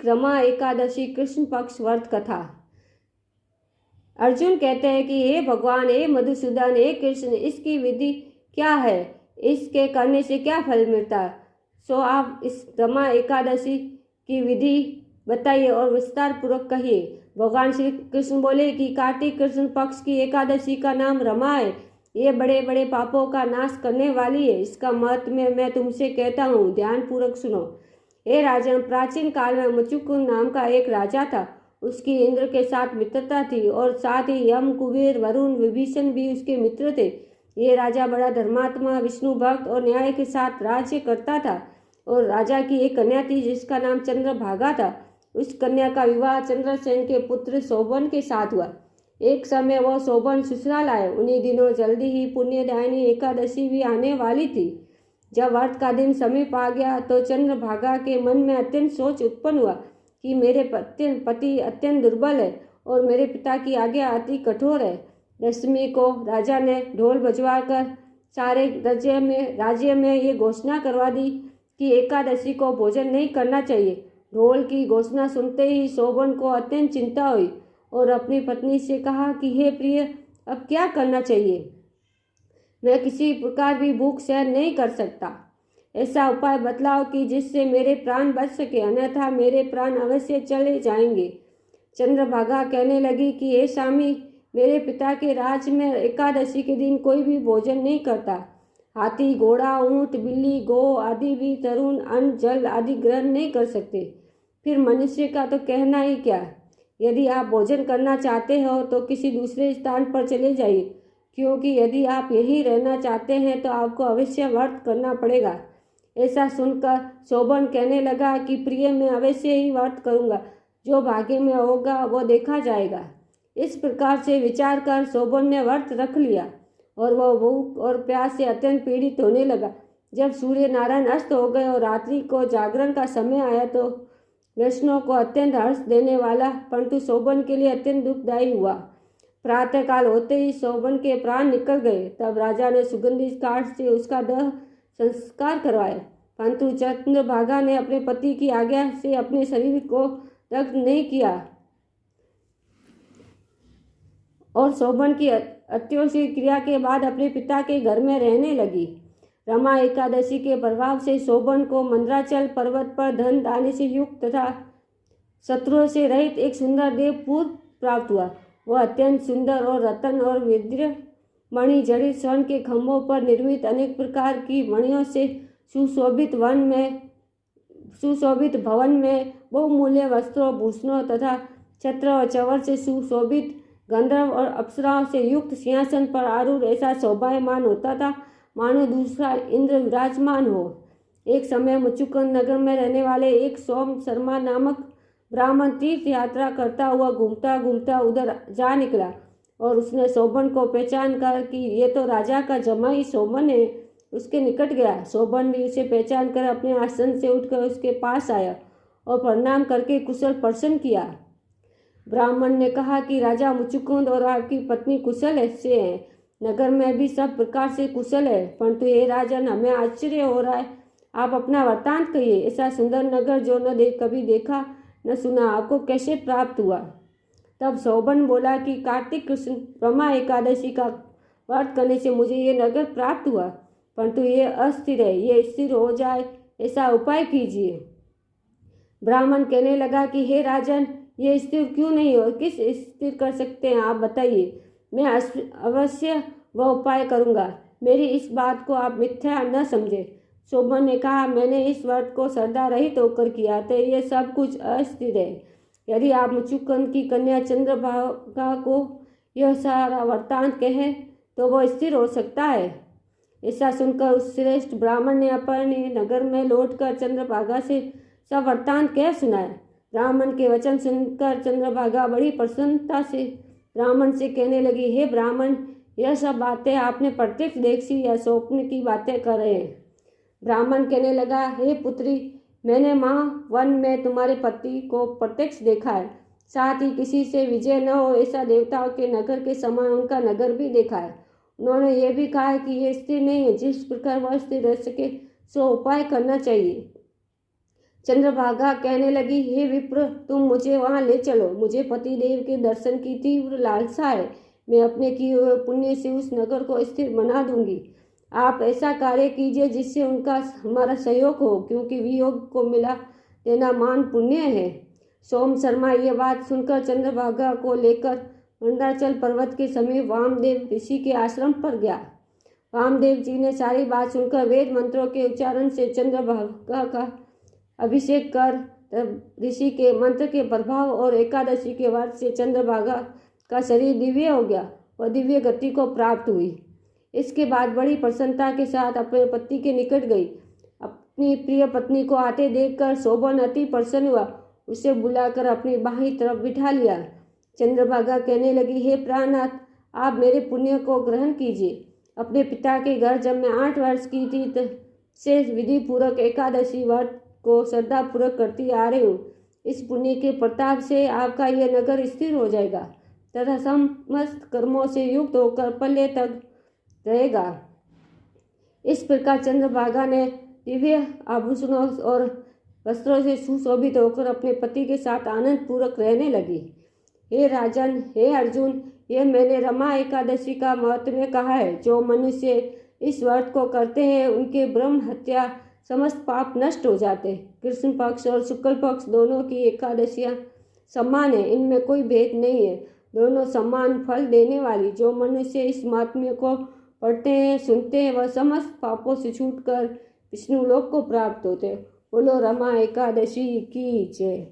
कार्तिक रमा एकादशी कृष्ण पक्ष व्रत कथा। अर्जुन कहते हैं कि हे भगवान, हे मधुसूदन, हे कृष्ण, इसकी विधि क्या है? इसके करने से क्या फल मिलता है? सो आप इस रमा एकादशी की विधि बताइए और विस्तार पूर्वक कहिए। भगवान श्री कृष्ण बोले कि कार्तिक कृष्ण पक्ष की एकादशी का नाम रमा है। ये बड़े बड़े पापों का नाश करने वाली है। इसका महत्व मैं तुमसे कहता हूँ, ध्यान पूर्वक सुनो। हे राजन, प्राचीन काल में मुचुकुंद नाम का एक राजा था। उसकी इंद्र के साथ मित्रता थी और साथ ही यम, कुबेर, वरुण, विभीषण भी उसके मित्र थे। ये राजा बड़ा धर्मात्मा, विष्णु भक्त और न्याय के साथ राज्य करता था। और राजा की एक कन्या थी जिसका नाम चंद्रभागा था। उस कन्या का विवाह चंद्रसेन के पुत्र शोभन के साथ हुआ। एक समय वह शोभन ससुराल आए। उन्हीं दिनों जल्दी ही पुण्यदायिनी एकादशी भी आने वाली थी। जब व्रत का दिन समीप आ गया तो चंद्रभागा के मन में अत्यंत सोच उत्पन्न हुआ कि मेरे पति अत्यंत दुर्बल है और मेरे पिता की आज्ञा अति कठोर है। दशमी को राजा ने ढोल बजवा कर सारे राज्य में ये घोषणा करवा दी कि एकादशी को भोजन नहीं करना चाहिए। ढोल की घोषणा सुनते ही शोभन को अत्यंत चिंता हुई और अपनी पत्नी से कहा कि हे प्रिय, अब क्या करना चाहिए? मैं किसी प्रकार भी भूख सहन नहीं कर सकता। ऐसा उपाय बतलाओ कि जिससे मेरे प्राण बच सके, अन्यथा मेरे प्राण अवश्य चले जाएंगे। चंद्रभागा कहने लगी कि हे स्वामी, मेरे पिता के राज में एकादशी के दिन कोई भी भोजन नहीं करता। हाथी, घोड़ा, ऊंट, बिल्ली, गौ आदि भी तरुण, अन्न, जल आदि ग्रहण नहीं कर सकते। फिर मनुष्य का तो कहना ही क्या। यदि आप भोजन करना चाहते हो तो किसी दूसरे स्थान पर चले जाइए, क्योंकि यदि आप यहीं रहना चाहते हैं तो आपको अवश्य व्रत करना पड़ेगा। ऐसा सुनकर शोभन कहने लगा कि प्रिय, मैं अवश्य ही व्रत करूंगा। जो भाग्य में होगा वो देखा जाएगा। इस प्रकार से विचार कर शोभन ने व्रत रख लिया और वह भूख और प्यास से अत्यंत पीड़ित होने लगा। जब सूर्य नारायण अस्त हो गए और रात्रि को जागरण का समय आया तो वैष्णव को अत्यंत हर्ष देने वाला परंतु शोभन के लिए अत्यंत दुखदायी हुआ। प्रातःकाल होते ही शोभन के प्राण निकल गए। तब राजा ने सुगंधित काठ से उसका दह संस्कार करवाया, परंतु चंद्रभागा ने अपने पति की आज्ञा से अपने शरीर को दग्ध नहीं किया और शोभन की अत्योचित क्रिया के बाद अपने पिता के घर में रहने लगी। रमा एकादशी के प्रभाव से शोभन को मंदराचल पर्वत पर धन दाने से युक्त तथा शत्रुओं से रहित एक सुंदर देवपुर प्राप्त हुआ। वह अत्यंत सुंदर और रत्न और विद्य मणि जड़ित स्वर्ण के खंभों पर निर्मित अनेक प्रकार की मणियों से सुशोभित भवन में बहुमूल्य वस्त्रों, भूषणों तथा छत्र और चवर से सुशोभित गंधर्व और अप्सराओं से युक्त सिंहासन पर आरूढ़ ऐसा शोभायमान होता था मानो दूसरा इंद्र विराजमान हो। एक समय मुचुकुंद नगर में रहने वाले एक सोम शर्मा नामक ब्राह्मण तीर्थ यात्रा करता हुआ घूमता घूमता उधर जा निकला और उसने शोभन को पहचान कर कि ये तो राजा का जमाई शोभन है, उसके निकट गया। शोभन भी उसे पहचान कर अपने आसन से उठकर उसके पास आया और प्रणाम करके कुशल प्रश्न किया। ब्राह्मण ने कहा कि राजा मुचुकुंद और आपकी पत्नी कुशल से हैं। नगर में भी सब प्रकार से कुशल है, परंतु हे राजन, हमें आश्चर्य हो रहा है। आप अपना वृत्तांत कहिए। ऐसा सुंदर नगर जो कभी देखा न सुना, आपको कैसे प्राप्त हुआ? तब शोभन बोला कि कार्तिक कृष्ण रमा एकादशी का व्रत करने से मुझे ये नगर प्राप्त हुआ, परंतु ये अस्थिर है। ये स्थिर हो जाए ऐसा उपाय कीजिए। ब्राह्मण कहने लगा कि हे राजन, ये स्थिर क्यों नहीं और किस स्थिर कर सकते हैं, आप बताइए। मैं अवश्य वह उपाय करूंगा। मेरी इस बात को आप मिथ्या न समझे। शोभन ने कहा, मैंने इस व्रत को श्रद्धा रहित होकर किया तो ये सब कुछ अस्थिर है। यदि आप मुचुकुंद की कन्या चंद्रभागा को यह सारा वृत्तांत कहे तो वह स्थिर हो सकता है। ऐसा सुनकर उस श्रेष्ठ ब्राह्मण ने अपने नगर में लौटकर चंद्रभागा से सब वृत्तांत कह सुनाया। ब्राह्मण के वचन सुनकर चंद्रभागा बड़ी प्रसन्नता से ब्राह्मण से कहने लगी, हे ब्राह्मण, यह सब बातें आपने प्रत्यक्ष देखी या स्वप्न की बातें कर रहे हैं? ब्राह्मण कहने लगा, हे पुत्री, मैंने वन में तुम्हारे पति को प्रत्यक्ष देखा है। साथ ही किसी से विजय न हो ऐसा देवताओं के नगर के समान उनका नगर भी देखा है। उन्होंने ये भी कहा है कि ये स्थिर नहीं है। जिस प्रकार वह स्थिर रह सके सो उपाय करना चाहिए। चंद्रभागा कहने लगी, हे विप्र, तुम मुझे वहां ले चलो। मुझे पतिदेव के दर्शन की तीव्र लालसा है। मैं अपने किए हुए पुण्य से उस नगर को स्थिर बना दूंगी। आप ऐसा कार्य कीजिए जिससे उनका हमारा सहयोग हो, क्योंकि वियोग को मिला देना मान पुण्य है। सोम शर्मा ये बात सुनकर चंद्रभागा को लेकर मंदाचल पर्वत के समीप वामदेव ऋषि के आश्रम पर गया। वामदेव जी ने सारी बात सुनकर वेद मंत्रों के उच्चारण से चंद्रभागा का अभिषेक कर ऋषि के मंत्र के प्रभाव और एकादशी के व्रत से चंद्रभागा का शरीर दिव्य हो गया। वह दिव्य गति को प्राप्त हुई। इसके बाद बड़ी प्रसन्नता के साथ अपने पति के निकट गई। अपनी प्रिय पत्नी को आते देखकर शोभन अति प्रसन्न हुआ। उसे बुलाकर अपनी बाहीं तरफ बिठा लिया। चंद्रभागा कहने लगी, हे प्राणनाथ, आप मेरे पुण्य को ग्रहण कीजिए। अपने पिता के घर जब मैं 8 वर्ष की थी से विधि पूर्वक एकादशी व्रत को श्रद्धा पूर्वक करती आ रही हूँ। इस पुण्य के प्रताप से आपका यह नगर स्थिर हो जाएगा तथा समस्त कर्मों से युक्त होकर पल्ले तक रहेगा। इस प्रकार चंद्रभागा ने दिव्य आभूषणों और वस्त्रों से सुशोभित होकर अपने पति के साथ आनंद पूर्वक रहने लगी। हे राजन, हे अर्जुन, यह मैंने रमा एकादशी का महत्व कहा है। जो मनुष्य इस व्रत को करते हैं उनके ब्रह्म हत्या समस्त पाप नष्ट हो जाते। कृष्ण पक्ष और शुक्ल पक्ष दोनों की एकादशियां समान है, इनमें कोई भेद नहीं है। दोनों समान फल देने वाली। जो मनुष्य इस महात्म्य को पढ़ते हैं, सुनते हैं, वह समस्त पापों से छूटकर विष्णु लोक को प्राप्त होते। बोलो रमा एकादशी की जय।